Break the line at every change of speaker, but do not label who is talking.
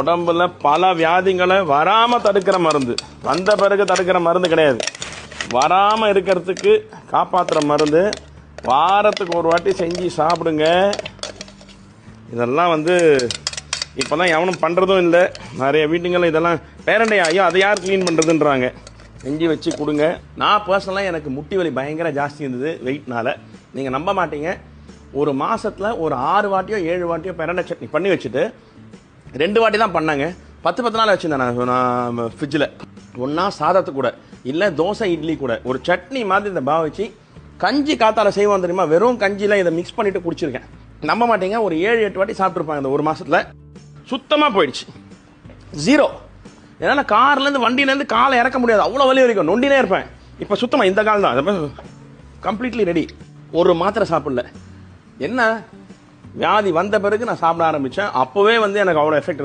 உடம்புல பல வியாதிகளை வராம தடுக்கிற மருந்து, வந்த பிறகு தடுக்கிற மருந்து கிடையாது. வராம இருக்கிறதுக்கு காப்பாற்றுற மருந்து. வாரத்துக்கு ஒரு வாட்டி செஞ்சு சாப்பிடுங்க. இதெல்லாம் இப்போதான் எவனும் பண்ணுறதும் இல்லை. நிறைய வீட்டுங்களில் இதெல்லாம் பேரண்டை ஐயோ அதை யார் க்ளீன் பண்ணுறதுன்றாங்க. செஞ்சு வச்சு கொடுங்க. நான் பர்சனலாக எனக்கு முட்டி வலி பயங்கர ஜாஸ்தி இருந்தது வெயிட்னால. நீங்கள் நம்ப மாட்டீங்க, ஒரு மாதத்தில் ஒரு 6 வாட்டியோ 7 வாட்டியோ பிரண்டை சட்னி பண்ணி வச்சுட்டு 2 வாட்டி தான் பண்ணாங்க. 10 நாள் வச்சுருந்தேன் நான் ஃப்ரிட்ஜில். ஒன்றா சாதத்து கூட இல்லை தோசை இட்லி கூட ஒரு சட்னி மாதிரி இந்த பாவச்சு கஞ்சி காத்தால செய்வோம் தெரியுமா, வெறும் கஞ்சியில் இதை மிக்ஸ் பண்ணிட்டு குடிச்சிருக்கேன். நம்ப மாட்டீங்க, ஒரு 7-8 வாட்டி சாப்பிட்ருப்பாங்க இந்த ஒரு மாதத்தில். சுத்தமாக போயிடுச்சு, ஜீரோ. என்னால் கார்லேருந்து வண்டியிலேருந்து காலை இறக்க முடியாது, அவ்வளோ வலி வரைக்கும் நொண்டினே இருப்பேன். இப்போ சுத்தமாக இந்த கால் தான் கம்ப்ளீட்லி ரெடி. ஒரு மாத்திரை சாப்பிடல. என்ன வியாதி வந்த பிறகு நான் சாப்பிட ஆரம்பித்தேன். அப்போவே எனக்கு அவ்வளோ எஃபெக்ட்.